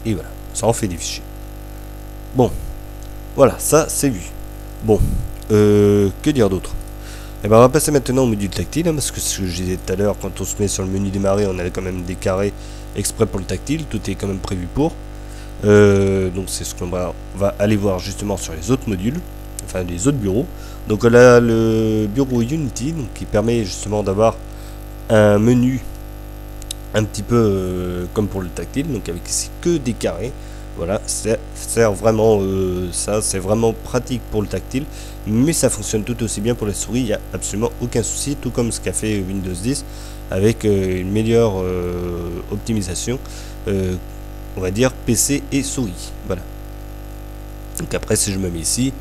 Et voilà, ça en fait des fichiers. Bon, voilà, ça c'est vu. Bon, que dire d'autre? Et ben on va passer maintenant au module tactile, hein, parce que ce que je disais tout à l'heure, quand on se met sur le menu démarrer, on a quand même des carrés exprès pour le tactile, tout est quand même prévu pour. Donc c'est ce qu'on va aller voir justement sur les autres modules, enfin les autres bureaux. Donc on a le bureau Unity, donc, qui permet justement d'avoir un menu un petit peu comme pour le tactile, donc avec ici que des carrés. Voilà, ça sert vraiment, ça c'est vraiment pratique pour le tactile, mais ça fonctionne tout aussi bien pour la souris, il n'y a absolument aucun souci, tout comme ce qu'a fait Windows 10 avec une meilleure optimisation, on va dire PC et souris. Voilà. Donc après, si je me mets ici,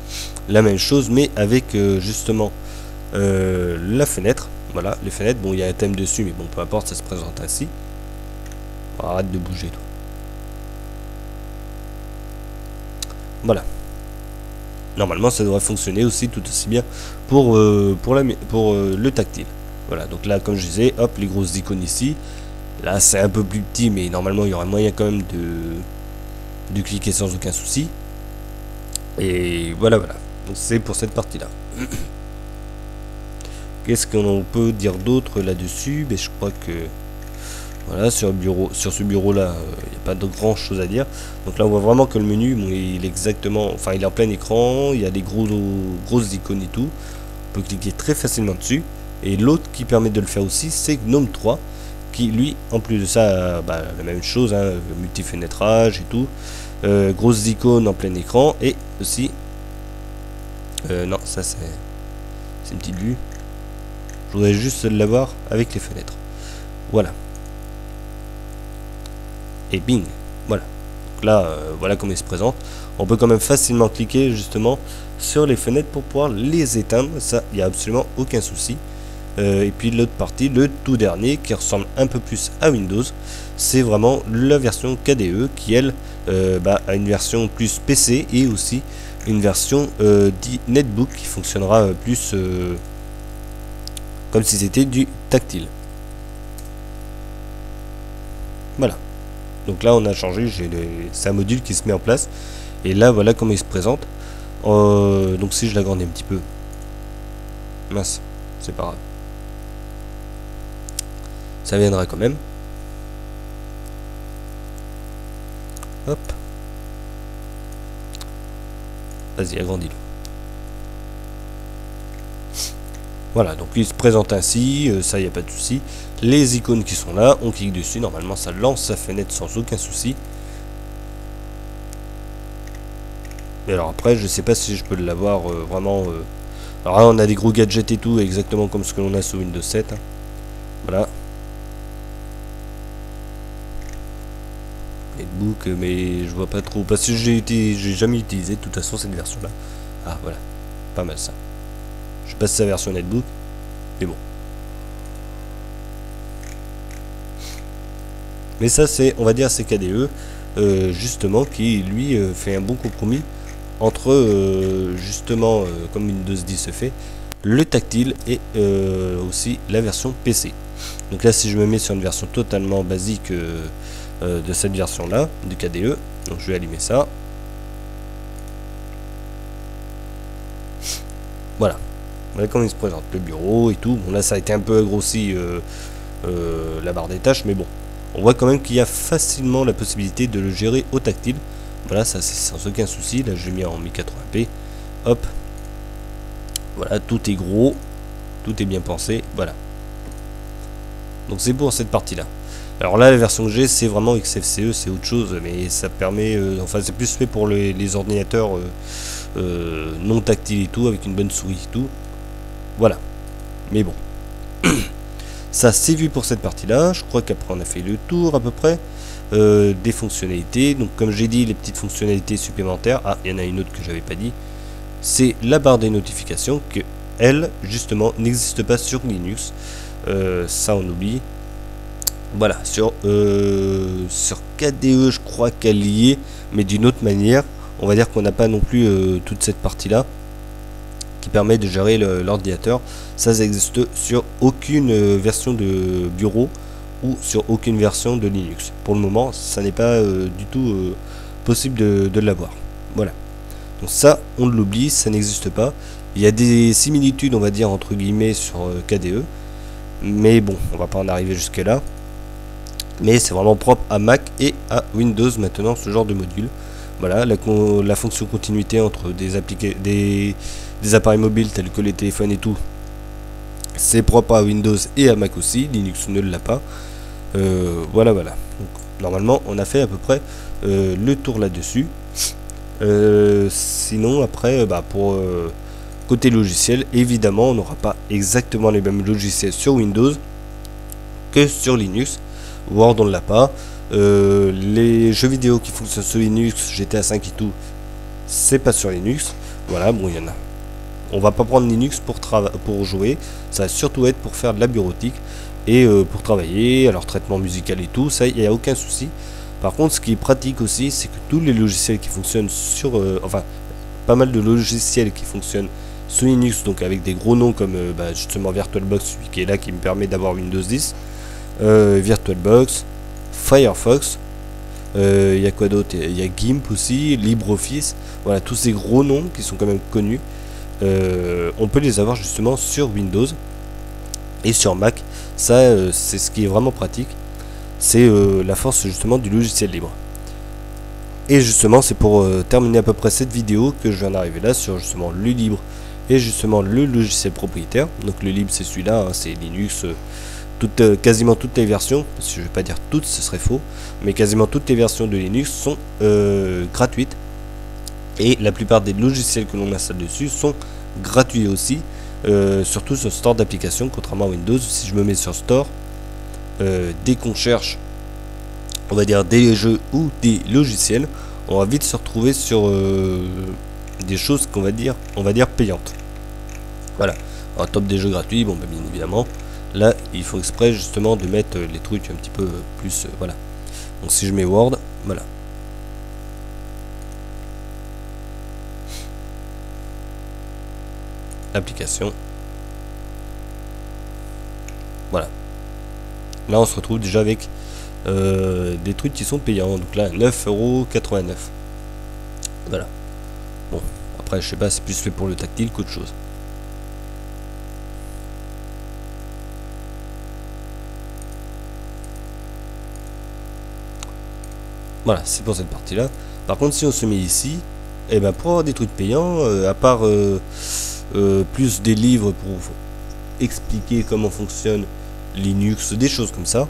la même chose, mais avec justement la fenêtre. Voilà, les fenêtres, bon, il y a un thème dessus, mais bon, peu importe, ça se présente ainsi. Arrête de bouger, toi. Voilà. Normalement, ça devrait fonctionner aussi tout aussi bien pour le tactile. Voilà, donc là, comme je disais, hop, les grosses icônes ici. Là, c'est un peu plus petit, mais normalement, il y aurait moyen quand même de cliquer sans aucun souci. Et voilà, voilà. Donc c'est pour cette partie-là. Qu'est-ce qu'on peut dire d'autre là-dessus? Ben, je crois que voilà, sur ce bureau-là, il n'y a pas de grand chose à dire. Donc là, on voit vraiment que le menu, bon, il est exactement, enfin, il est en plein écran. Il y a des grosses icônes et tout. On peut cliquer très facilement dessus. Et l'autre qui permet de le faire aussi, c'est GNOME 3, qui lui, en plus de ça, bah, la même chose, hein, multi-fenêtrage et tout. Grosses icônes en plein écran et aussi non, ça c'est une petite vue. Je voudrais juste l'avoir avec les fenêtres. Voilà. Et bing, voilà. Donc là, voilà comment il se présente. On peut quand même facilement cliquer justement sur les fenêtres pour pouvoir les éteindre. Ça, il n'y a absolument aucun souci. Et puis l'autre partie, le tout dernier, qui ressemble un peu plus à Windows, c'est vraiment la version KDE qui, elle, a une version plus PC et aussi une version dit netbook qui fonctionnera plus comme si c'était du tactile. Voilà. Donc là, on a changé, c'est un module qui se met en place. Et là, voilà comment il se présente. Donc si je l'agrandis un petit peu, mince, c'est pas grave. Ça viendra quand même. Hop. Vas-y, agrandis-le. Voilà, donc il se présente ainsi, ça, il n'y a pas de souci. Les icônes qui sont là, on clique dessus, normalement ça lance sa fenêtre sans aucun souci. Et alors après, je sais pas si je peux l'avoir vraiment... Alors là, on a des gros gadgets et tout, exactement comme ce que l'on a sur Windows 7. Hein. Voilà. Netbook, mais je vois pas trop parce que j'ai jamais utilisé de toute façon cette version là. Ah voilà, pas mal ça. Je passe sa version netbook, mais bon. Mais ça c'est, on va dire, c'est KDE justement qui lui fait un bon compromis entre justement comme Windows 10 se fait, le tactile et aussi la version PC. Donc là, si je me mets sur une version totalement basique de cette version là du KDE, donc je vais allumer ça. Voilà, voilà comment il se présente le bureau et tout. Bon là ça a été un peu grossi la barre des tâches, mais bon, on voit quand même qu'il y a facilement la possibilité de le gérer au tactile. Voilà, ça c'est sans aucun souci. Là je l'ai mis en 1080p. Hop, voilà, tout est gros, tout est bien pensé. Voilà, donc c'est pour cette partie là. Alors là, la version que j'ai, c'est vraiment XFCE, c'est autre chose, mais ça permet, enfin c'est plus fait pour les ordinateurs non tactiles et tout, avec une bonne souris et tout. Voilà. Mais bon. Ça, c'est vu pour cette partie-là. Je crois qu'après, on a fait le tour à peu près des fonctionnalités. Donc comme j'ai dit, les petites fonctionnalités supplémentaires. Ah, il y en a une autre que j'avais pas dit. C'est la barre des notifications, que elle, justement, n'existe pas sur Linux. Ça, on oublie. Voilà, sur KDE, je crois qu'elle y est, mais d'une autre manière. On va dire qu'on n'a pas non plus toute cette partie-là qui permet de gérer l'ordinateur. Ça n'existe sur aucune version de bureau ou sur aucune version de Linux. Pour le moment, ça n'est pas du tout possible de l'avoir. Voilà. Donc ça, on l'oublie, ça n'existe pas. Il y a des similitudes, on va dire, entre guillemets, sur KDE. Mais bon, on va pas en arriver jusque là. Mais c'est vraiment propre à Mac et à Windows maintenant, ce genre de module. Voilà, la fonction continuité entre des appareils mobiles tels que les téléphones et tout, c'est propre à Windows et à Mac aussi. Linux ne l'a pas. Voilà, voilà. Donc, normalement, on a fait à peu près le tour là-dessus. Sinon, après, pour côté logiciel, évidemment, on n'aura pas exactement les mêmes logiciels sur Windows que sur Linux. Word, on ne l'a pas. Les jeux vidéo qui fonctionnent sur Linux, GTA 5 et tout, c'est pas sur Linux. Voilà, bon, il y en a. On va pas prendre Linux pour jouer. Ça va surtout être pour faire de la bureautique et pour travailler. Alors, traitement musical et tout, ça, il n'y a aucun souci. Par contre, ce qui est pratique aussi, c'est que tous les logiciels qui fonctionnent sur... enfin, pas mal de logiciels qui fonctionnent sous Linux, donc avec des gros noms comme justement VirtualBox, celui qui est là, qui me permet d'avoir Windows 10, VirtualBox, Firefox, il y a quoi d'autre? Il y a GIMP aussi, LibreOffice, voilà, tous ces gros noms qui sont quand même connus, on peut les avoir justement sur Windows et sur Mac. Ça, c'est ce qui est vraiment pratique, c'est la force justement du logiciel libre. Et justement, c'est pour terminer à peu près cette vidéo que je viens d'arriver là sur justement le libre et justement le logiciel propriétaire. Donc le libre, c'est celui-là, hein, c'est Linux, quasiment toutes les versions, parce que je vais pas dire toutes, ce serait faux, mais quasiment toutes les versions de Linux sont gratuites. Et la plupart des logiciels que l'on installe dessus sont gratuits aussi, surtout sur Store d'applications, contrairement à Windows. Si je me mets sur Store, dès qu'on cherche, on va dire des jeux ou des logiciels, on va vite se retrouver sur des choses qu'on va dire payantes. Voilà, un top des jeux gratuits, bon bien évidemment, là il faut exprès justement de mettre les trucs un petit peu plus, voilà. Donc si je mets Word, voilà. Application. Voilà. Là on se retrouve déjà avec des trucs qui sont payants, donc là 9,89 €. Voilà. Bon, après je sais pas, c'est plus fait pour le tactile qu'autre chose. Voilà, c'est pour cette partie là. Par contre, si on se met ici, et ben pour avoir des trucs payants, à part plus des livres pour expliquer comment fonctionne Linux, des choses comme ça,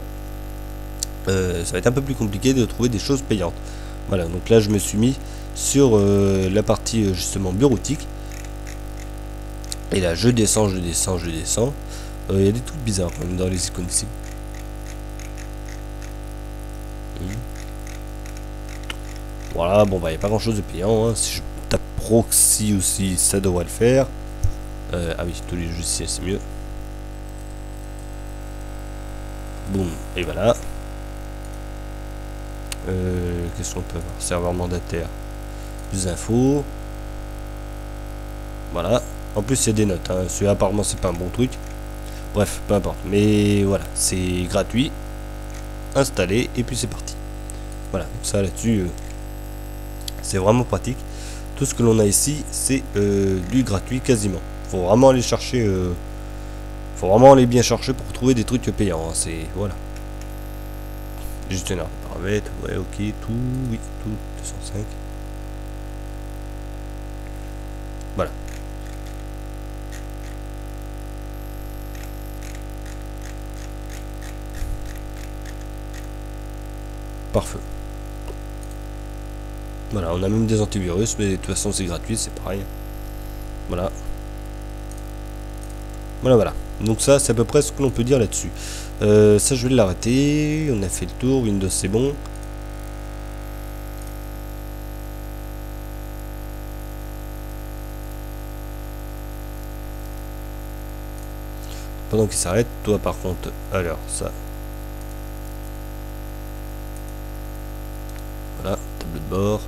ça va être un peu plus compliqué de trouver des choses payantes. Voilà, donc là je me suis mis sur la partie justement bureautique. Et là je descends. Il y a des trucs bizarres quand même dans les icônes ici. Voilà, bon bah il n'y a pas grand chose de payant, hein. Si je tape proxy aussi, ça devrait le faire. Ah oui, tous les logiciels c'est mieux. Boum, et voilà. Qu'est-ce qu'on peut avoir? Serveur mandataire, plus infos. Voilà. En plus il y a des notes, hein. Celui-là apparemment c'est pas un bon truc. Bref, peu importe. Mais voilà, c'est gratuit. Installé et puis c'est parti. Voilà, donc ça là-dessus, c'est vraiment pratique. Tout ce que l'on a ici, c'est du gratuit quasiment. Faut vraiment aller chercher. Faut vraiment aller bien chercher pour trouver des trucs payants. Hein. C'est voilà. Gestionnaire de paramètres, ouais, ok, tout, oui, tout, 205. Voilà. Parfait. Voilà, on a même des antivirus, mais de toute façon c'est gratuit, c'est pareil. Voilà. Voilà. Donc ça, c'est à peu près ce que l'on peut dire là-dessus. Ça, je vais l'arrêter. On a fait le tour. Windows, c'est bon. Pendant qu'il s'arrête, toi par contre, alors ça. Voilà, tableau de bord.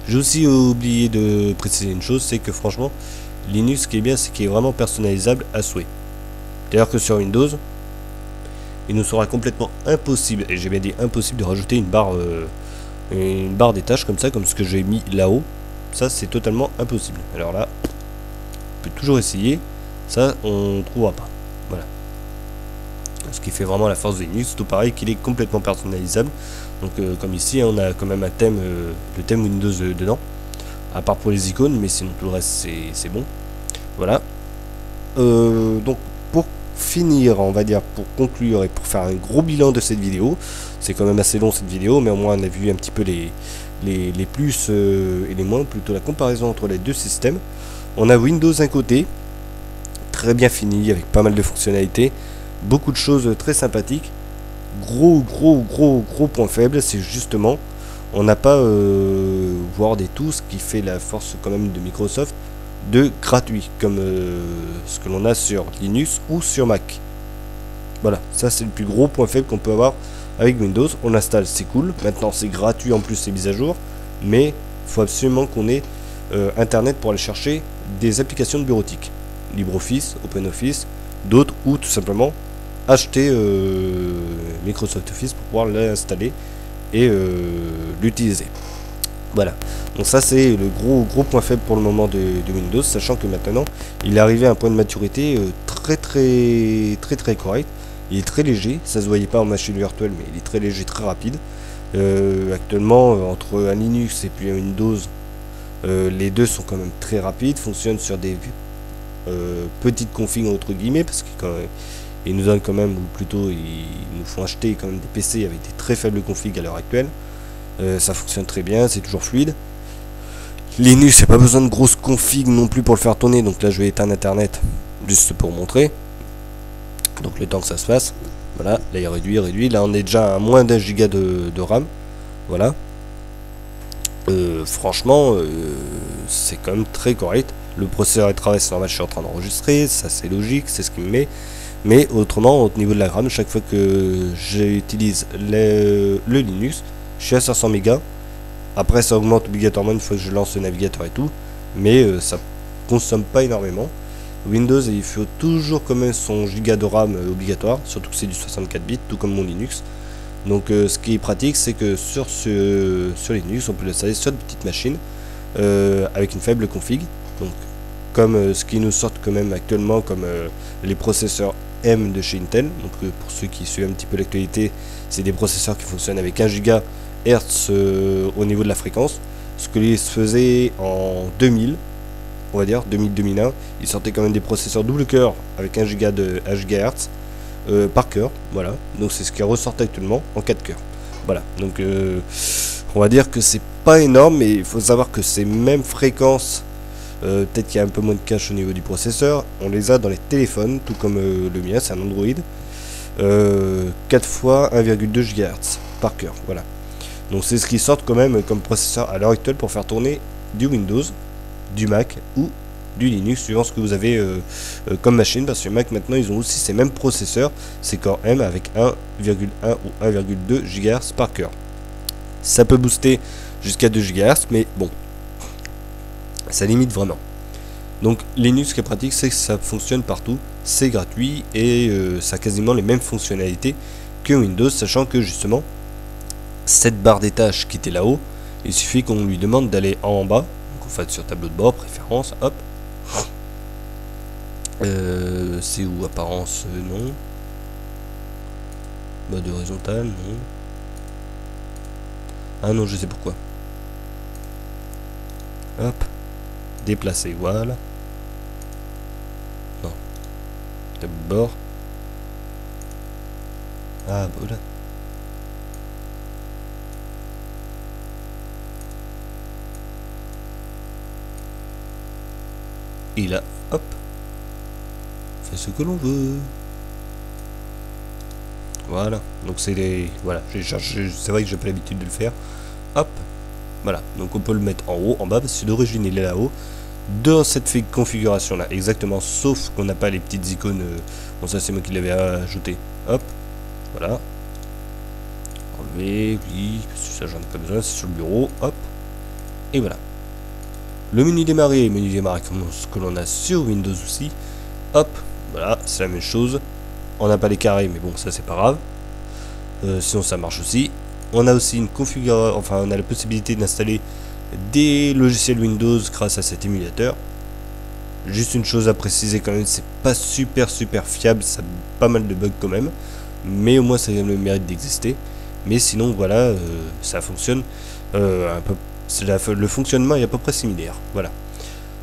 J'ai aussi oublié de préciser une chose, c'est que franchement, Linux, ce qui est bien, c'est qu'il est vraiment personnalisable à souhait. C'est-à-dire que sur Windows, il nous sera complètement impossible, et j'ai bien dit impossible, de rajouter une barre des tâches comme ça, comme ce que j'ai mis là-haut. Ça, c'est totalement impossible. Alors là, on peut toujours essayer. Ça, on ne trouvera pas. Voilà. Ce qui fait vraiment la force de Linux, tout pareil, qu'il est complètement personnalisable. Donc, comme ici, on a quand même un thème, le thème Windows dedans. À part pour les icônes, mais sinon tout le reste, c'est bon. Voilà. Donc, pour finir, on va dire, pour conclure et pour faire un gros bilan de cette vidéo, c'est quand même assez long cette vidéo, mais au moins on a vu un petit peu les plus et les moins, plutôt la comparaison entre les deux systèmes. On a Windows d'un côté, très bien fini, avec pas mal de fonctionnalités, beaucoup de choses très sympathiques. Gros point faible, c'est justement, on n'a pas, voire des tout, ce qui fait la force quand même de Microsoft, de gratuit, comme ce que l'on a sur Linux ou sur Mac. Voilà, ça c'est le plus gros point faible qu'on peut avoir avec Windows, on l'installe, c'est cool. Maintenant, c'est gratuit en plus, c'est mis à jour. Mais il faut absolument qu'on ait Internet pour aller chercher des applications de bureautique. LibreOffice, OpenOffice, d'autres, ou tout simplement acheter Microsoft Office pour pouvoir l'installer et l'utiliser. Voilà, donc ça c'est le gros point faible pour le moment de Windows, sachant que maintenant il est arrivé à un point de maturité très correct. Il est très léger, ça se voyait pas en machine virtuelle, mais il est très léger, très rapide. Actuellement, entre un Linux et puis un Windows, les deux sont quand même très rapides, fonctionnent sur des petites configs entre guillemets, parce qu'ils nous donnent quand même, ou plutôt ils nous font acheter quand même des PC avec des très faibles configs à l'heure actuelle. Ça fonctionne très bien, c'est toujours fluide. Linux, j'ai pas besoin de grosses configs non plus pour le faire tourner, donc là je vais éteindre Internet juste pour montrer. Donc le temps que ça se fasse, voilà, là il réduit, là on est déjà à moins d'1 giga de RAM, voilà. Franchement, c'est quand même très correct. Le processeur est travaillé, c'est normal, je suis en train d'enregistrer, ça c'est logique, c'est ce qu'il me met. Mais autrement, au niveau de la RAM, chaque fois que j'utilise le Linux, je suis à 500 mégas. Après, ça augmente obligatoirement une fois que je lance le navigateur et tout, mais ça consomme pas énormément. Windows, il faut toujours quand même son giga de RAM obligatoire, surtout que c'est du 64 bits, tout comme mon Linux. Donc, ce qui est pratique, c'est que sur Linux, on peut l'installer sur de petites machines avec une faible config. Donc, comme ce qui nous sort quand même actuellement, comme les processeurs M de chez Intel. Donc, pour ceux qui suivent un petit peu l'actualité, c'est des processeurs qui fonctionnent avec 1 GHz au niveau de la fréquence. Ce que les faisait en 2000, on va dire 2000-2001, ils sortaient quand même des processeurs double cœur avec 1 GHz par cœur. Voilà, donc c'est ce qui ressort actuellement en 4 cœurs. Voilà, donc on va dire que c'est pas énorme, mais il faut savoir que ces mêmes fréquences, peut-être qu'il y a un peu moins de cache au niveau du processeur, on les a dans les téléphones, tout comme le mien, c'est un Android, 4 fois 1,2 GHz par cœur. Voilà. Donc c'est ce qui sort quand même comme processeur à l'heure actuelle pour faire tourner du Windows, du Mac ou du Linux, suivant ce que vous avez comme machine, parce que Mac maintenant ils ont aussi ces mêmes processeurs, c'est Core M avec 1,1 ou 1,2 GHz par cœur. Ça peut booster jusqu'à 2 GHz, mais bon, ça limite vraiment. Donc Linux, ce qui est pratique, c'est que ça fonctionne partout, c'est gratuit et ça a quasiment les mêmes fonctionnalités que Windows, sachant que justement cette barre des tâches qui était là-haut, il suffit qu'on lui demande d'aller en bas, donc en fait sur tableau de bord, préférence, hop. C'est où apparence, non. Mode horizontal, non. Ah non, je sais pourquoi. Hop. Déplacer, voilà. Non. Tableau de bord. Ah, voilà. Et là, hop, fait ce que l'on veut. Voilà, donc c'est les... Voilà, c'est vrai que j'ai pas l'habitude de le faire. Hop, voilà, donc on peut le mettre en haut, en bas, parce que d'origine il est là-haut. Dans cette configuration là, exactement, sauf qu'on n'a pas les petites icônes. Bon, ça c'est moi qui l'avais ajouté. Hop, voilà. Enlever, oui, parce que ça j'en ai pas besoin, c'est sur le bureau, hop. Et voilà. Le menu démarrer comme ce que l'on a sur Windows aussi. Hop, voilà, c'est la même chose. On n'a pas les carrés, mais bon, ça c'est pas grave. Sinon ça marche aussi. On a aussi une configuration, enfin on a la possibilité d'installer des logiciels Windows grâce à cet émulateur. Juste une chose à préciser quand même, c'est pas super fiable, ça a pas mal de bugs quand même. Mais au moins ça a le mérite d'exister. Mais sinon voilà, ça fonctionne un peu. Le fonctionnement est à peu près similaire. Voilà.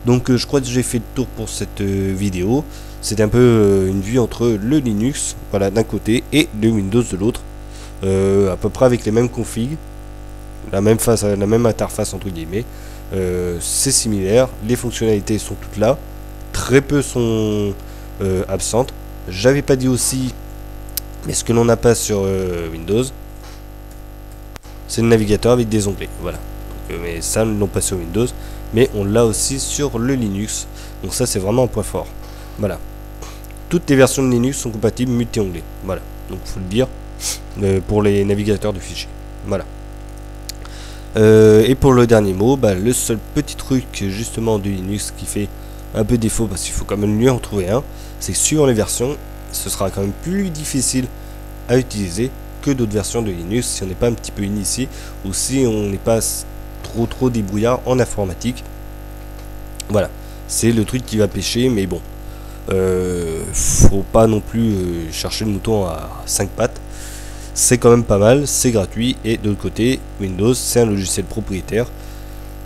Donc je crois que j'ai fait le tour pour cette vidéo. C'était un peu une vue entre le Linux, voilà, d'un côté, et le Windows de l'autre. À peu près avec les mêmes configs, la même interface entre guillemets. C'est similaire. Les fonctionnalités sont toutes là. Très peu sont absentes. J'avais pas dit aussi, mais ce que l'on n'a pas sur Windows, c'est le navigateur avec des onglets. Voilà. Mais ça, nous l'ont pas sur Windows, mais on l'a aussi sur le Linux. Donc ça, c'est vraiment un point fort. Voilà. Toutes les versions de Linux sont compatibles multi-onglets. Voilà. Donc faut le dire. pour les navigateurs de fichiers. Voilà. Et pour le dernier mot, le seul petit truc justement du Linux qui fait un peu défaut, parce qu'il faut quand même lui en trouver un, c'est que suivant les versions, ce sera quand même plus difficile à utiliser que d'autres versions de Linux si on n'est pas un petit peu initié ou si on n'est pas trop débrouillard en informatique. Voilà, c'est le truc qui va pêcher, mais bon, faut pas non plus chercher le mouton à 5 pattes. C'est quand même pas mal, c'est gratuit, et de l'autre côté, Windows, c'est un logiciel propriétaire.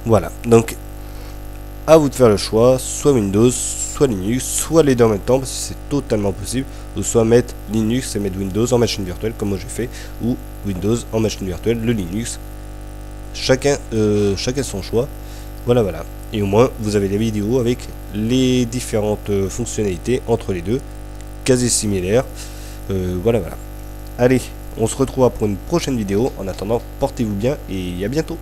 Voilà, donc à vous de faire le choix, soit Windows, soit Linux, soit les deux en même temps, parce que c'est totalement possible, ou soit mettre Linux et mettre Windows en machine virtuelle, comme moi j'ai fait, ou Windows en machine virtuelle, le Linux. Chacun son choix. Voilà, voilà. Et au moins, vous avez des vidéos avec les différentes fonctionnalités entre les deux, quasi similaires. Voilà, voilà. Allez, on se retrouvera pour une prochaine vidéo. En attendant, portez-vous bien et à bientôt.